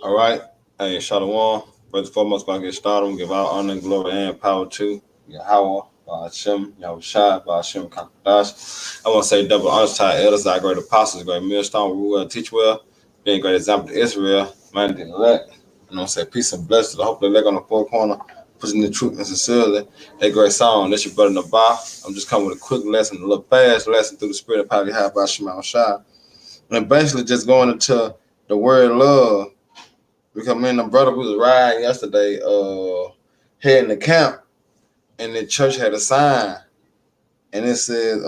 All right. Hey, Shalom. First and foremost, about to get started, give our honor, glory, and power to Yahweh, Hashem, Yahushua, Hashem, Kakadash. I want to say double honors to our elders, our great apostles, great millstone, rule well, teach well, being a great example to Israel, man, the elect. You know, say peace and blessings. I hope the elect on the four corner, pushing the truth and sincerely. That great song, that's your brother Nabah. I'm just coming with a quick lesson, a little fast lesson through the spirit of power, Hashem, Yahushua. And basically just going into the word love. Because me and the brother we was riding yesterday, heading to camp, and the church had a sign, and it said,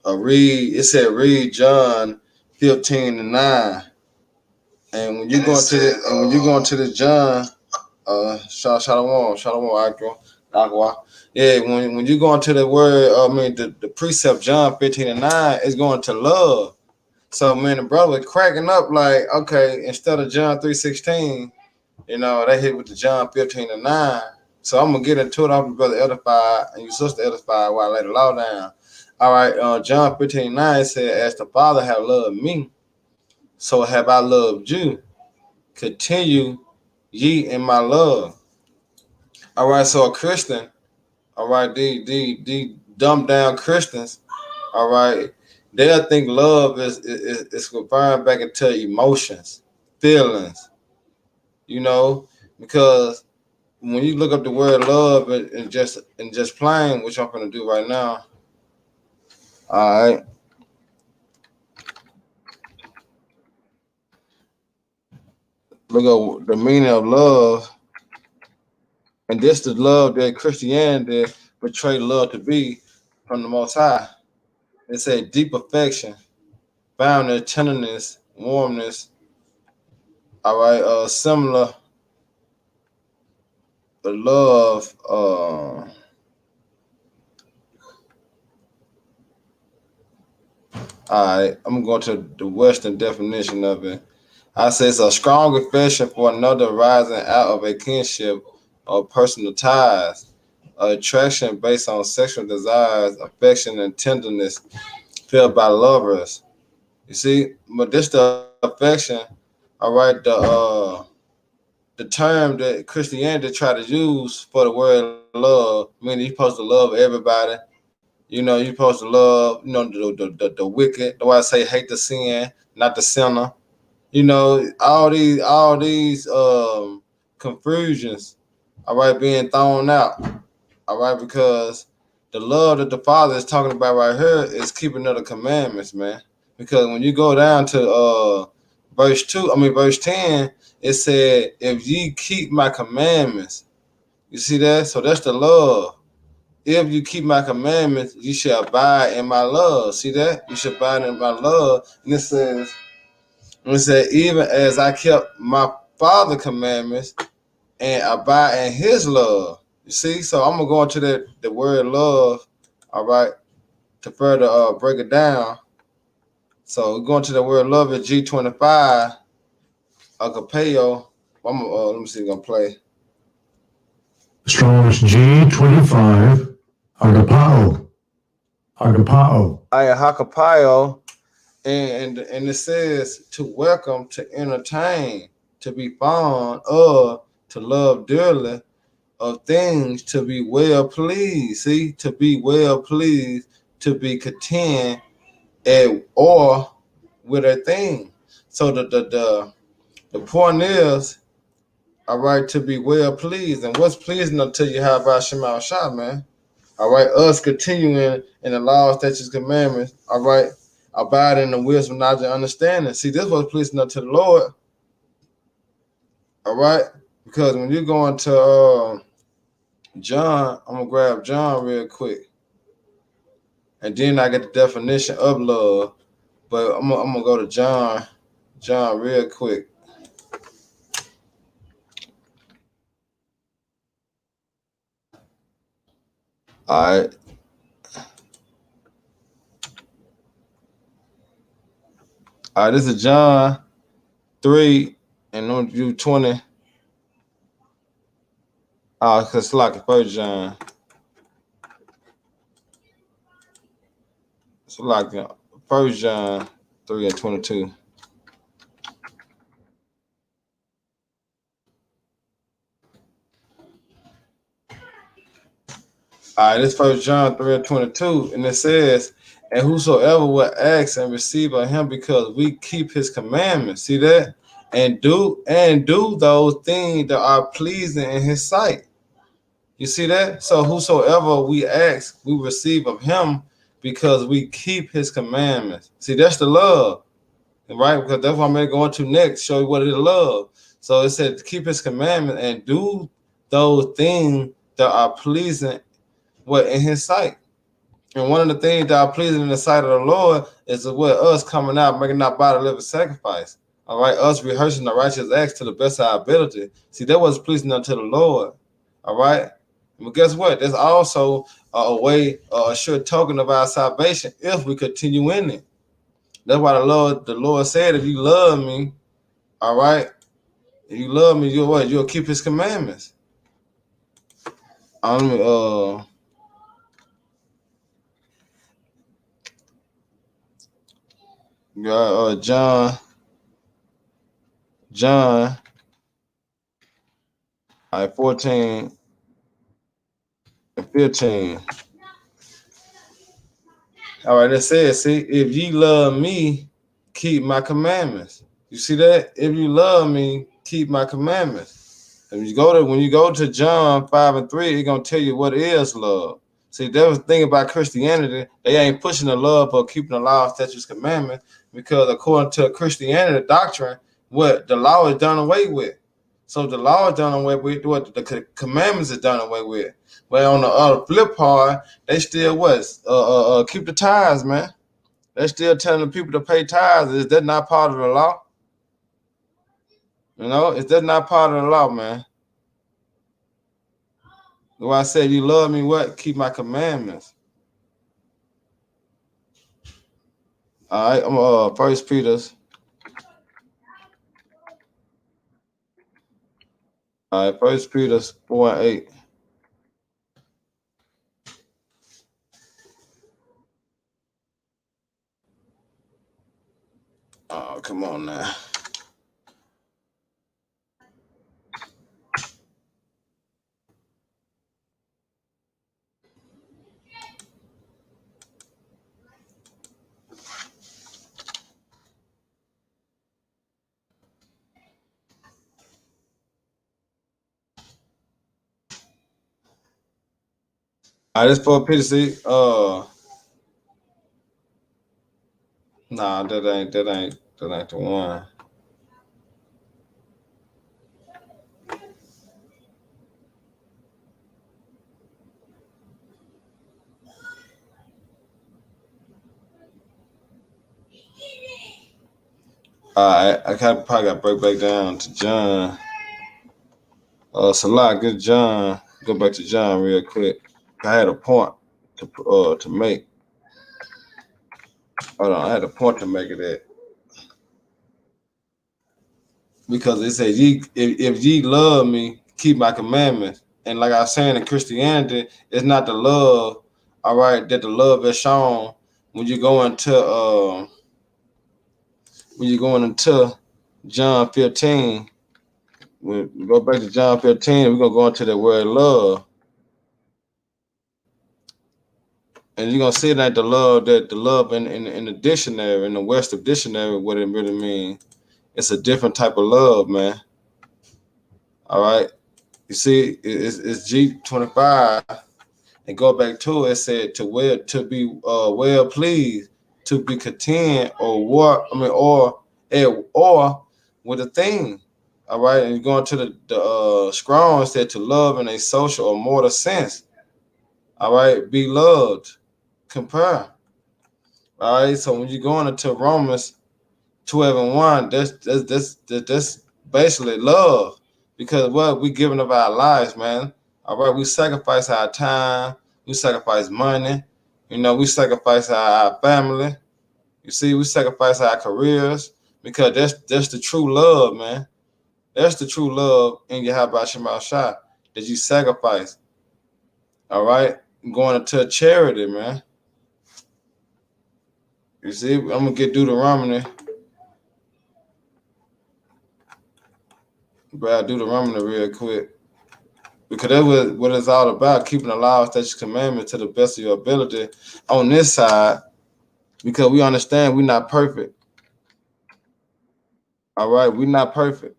read John 15:9. And when you go into the John, shalom, Aqua. Yeah, when you go into the word, the precept John 15:9 is going to love. So man, the brother was cracking up like, okay, instead of John 3:16. They hit with the John 15:9. So I'm gonna get into it. I'll be brother edified and your sister edified while I lay the law down. All right, John 15:9 said, as the Father have loved me, so have I loved you. Continue ye in my love. All right, so a Christian, all right, the dumbed down Christians, all right, they'll think love is referring back into emotions, feelings, because when you look up the word love and just plain, which I'm gonna do right now. All right. Look up the meaning of love, and this the love that Christianity portrayed love to be from the Most High. It said deep affection, found in tenderness, warmness. All right, similar the love. All right, I'm going to the Western definition of it. I say it's a strong affection for another arising out of a kinship or personal ties, attraction based on sexual desires, affection, and tenderness felt by lovers. You see, but this the affection, all right, the term that Christianity try to use for the word love, meaning you're supposed to love everybody. You're supposed to love, the wicked. The way I say hate the sin, not the sinner. All these confusions, all right, being thrown out, all right, because the love that the Father is talking about right here is keeping of the commandments, man. Because when you go down to verse 10, it said, if ye keep my commandments, you see that? So that's the love. If you keep my commandments, you shall abide in my love. See that? You shall abide in my love. And it said, even as I kept my Father commandments and abide in his love. You see? So I'm going to go into the word love, all right, to further break it down. So we're going to the word love at G25, agapeo. Let me see if I'm going to play. Strong's G25, agapao. Agapao. Agapao. And it says to welcome, to entertain, to be fond of, to love dearly, of things, to be well pleased. See, to be well pleased, to be content, or with a thing. So the point is, all right, to be well pleased. And what's pleasing unto you, how about Shema Shah, man? All right, us continuing in the law, statutes, commandments, all right, abide in the wisdom, knowledge, and understanding. See, this was pleasing unto the Lord. All right, because when you're going to John, I'm gonna grab John real quick, and then I get the definition of love. But I'm gonna go to John real quick. All right. All right, this is John 3 and on you 20. Cause it's like First John. It's like First John 3 and 22. All right, this First John 3:22, and it says, "And whosoever will ask and receive of him, because we keep his commandments." See that? And do those things that are pleasing in his sight. You see that? So whosoever we ask, we receive of him because we keep his commandments. See, that's the love, right? Because that's what I'm going to go into next, show you what it is love. So it said, keep his commandments and do those things that are pleasing in his sight. And one of the things that are pleasing in the sight of the Lord is what us coming out, making our body living sacrifice. All right, us rehearsing the righteous acts to the best of our ability. See, that was pleasing unto the Lord. All right. But guess what? There's also a way, a sure token of our salvation if we continue in it. That's why the Lord said, if you love me, all right, if you love me, you'll what? You'll keep his commandments. Got John, all right, 14 and 15. All right, it says, see, if ye love me, keep my commandments. You see that? If you love me, keep my commandments. And when you go to John 5:3, it's gonna tell you what is love. See, that was the thing about Christianity. They ain't pushing the love or keeping the law, statutes, commandments, because according to Christianity doctrine, what the law is done away with. So the law is done away with, what the commandments is done away with. But on the other flip part, they still keep the tithes, man. They still telling the people to pay tithes. Is that not part of the law? You know, is that not part of the law, man? When I said you love me, what? Keep my commandments. All right, I'm First Peter's. All right, First Peter's 4:8. Oh, come on now. All right, this for Peter. See, nah, that ain't the one. All right, I probably got to break back down to John. Salah, good John. Go back to John real quick. I had a point to make. Hold on, I had a point to make it at. Because it says, if ye love me, keep my commandments. And like I was saying, in Christianity, it's not the love, all right, that the love is shown when you go into John 15. We go back to John 15, we're gonna go into the word love. And you're gonna see that the love in the dictionary, in the Western dictionary, what it really means. It's a different type of love, man. All right. You see, it's G25, and go back to it. It said to be well pleased, to be content, or with a thing. All right, and going to the Strong said to love in a social or mortal sense. All right, be loved, compare. All right, so when you're going into Romans 12:1, that's basically love, because what we giving of our lives, man. All right, we sacrifice our time, we sacrifice money, you know, we sacrifice our family. You see, we sacrifice our careers, because that's the true love, man. That's the true love in Yahweh Shema Shah, that you sacrifice. All right, going into charity, man. You see, I'm gonna get Deuteronomy. Bro, Deuteronomy real quick. Because that's what it's all about, keeping the law, statutes, commandments to the best of your ability on this side, because we understand we're not perfect. All right, we're not perfect,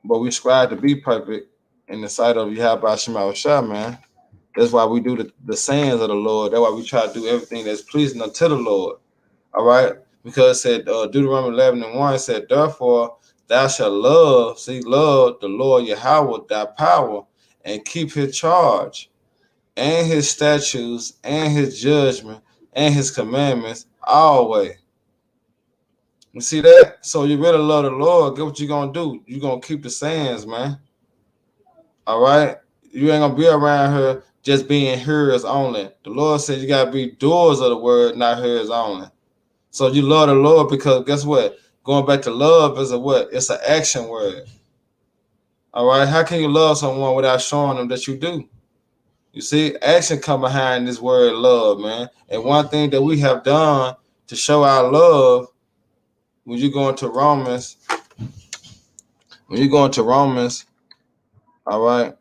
but we strive to be perfect in the sight of Yahweh Shema Shah, man. That's why we do the sayings of the Lord. That's why we try to do everything that's pleasing unto the Lord. All right, because it said Deuteronomy 11:1 said, therefore thou shalt love the Lord Yahweh thy power, and keep his charge and his statutes and his judgment and his commandments always. You see that? So you really love the Lord. Guess what you gonna do? You gonna keep the sayings, man. All right. You ain't gonna be around here just being hearers only. The Lord said you gotta be doers of the word, not hearers only. So you love the Lord because guess what? Going back to love is a what? It's an action word. All right. How can you love someone without showing them that you do? You see, action come behind this word love, man. And one thing that we have done to show our love, when you go into Romans, all right,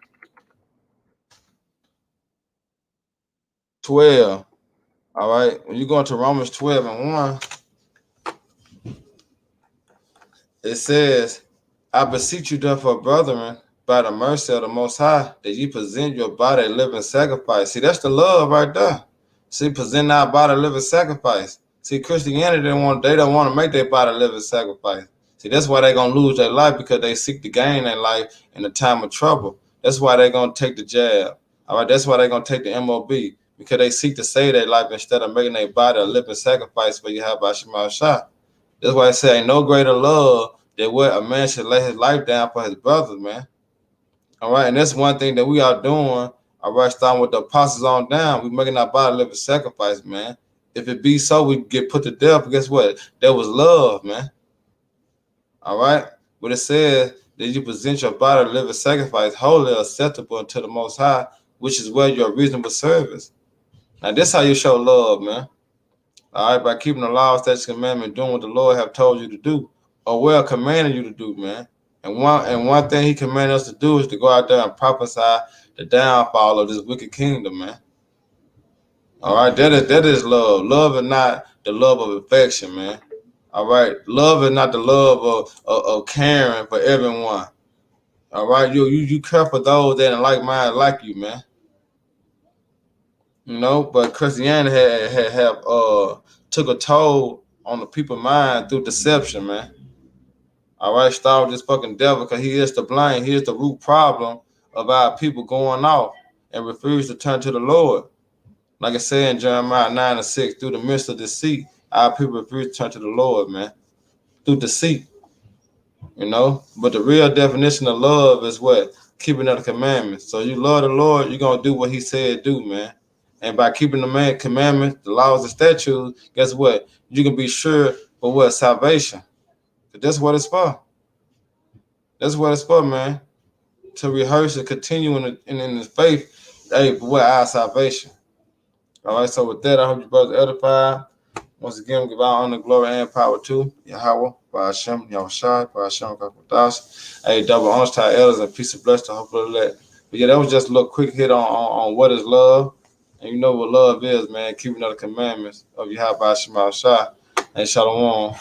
12, all right, when you go into Romans 12:1, it says, I beseech you therefore, brethren, by the mercy of the Most High, that you present your body a living sacrifice. See, that's the love right there. See, present our body a living sacrifice. See, Christianity, they don't want to make their body a living sacrifice. See, that's why they're going to lose their life, because they seek to gain their life in a time of trouble. That's why they're going to take the jab. All right, that's why they're going to take the MOB, because they seek to save their life instead of making their body a living sacrifice for Yahweh Shema Shah. That's why I say ain't no greater love than what a man should lay his life down for his brothers, man. All right, and that's one thing that we are doing. All right, starting with the apostles on down, we making our body live a sacrifice, man. If it be so, we get put to death. But guess what? That was love, man. All right, but it says that you present your body to live a sacrifice, wholly acceptable unto the Most High, which is where your reasonable service. Now, this how you show love, man. All right, by keeping the law, statutes, commandment, doing what the Lord have told you to do, or well commanded you to do, man. And one thing He commanded us to do is to go out there and prophesy the downfall of this wicked kingdom, man. All right, that is love. Love is not the love of affection, man. All right, love is not the love of caring for everyone. All right, you care for those that are like mind like you, man. You know, but Christianity have took a toll on the people's mind through deception, man. All right, start with this fucking devil, because he is to blame. He is the root problem of our people going off and refuse to turn to the Lord. Like I said in Jeremiah 9:6, through the midst of deceit, our people refuse to turn to the Lord, man. Through deceit, you know. But the real definition of love is what? Keeping of the commandments. So you love the Lord, you're gonna do what He said do, man. And by keeping the commandments, the laws, and statutes, guess what? You can be sure for what? Salvation. That's what it's for. That's what it's for, man. To rehearse and continue in the faith, hey, for what? Our salvation. All right, so with that, I hope you brothers edify. Once again, we give our honor, glory, and power to Yahweh, by Hashem, Yahushua, by Hashem, Kakwadash. Hey, double honors to our elders and peace and blessings to hopefully let. But yeah, that was just a little quick hit on what is love. And you know what love is, man. Keeping the commandments of Yahweh, by Hashem, Yahushua, and Shalom.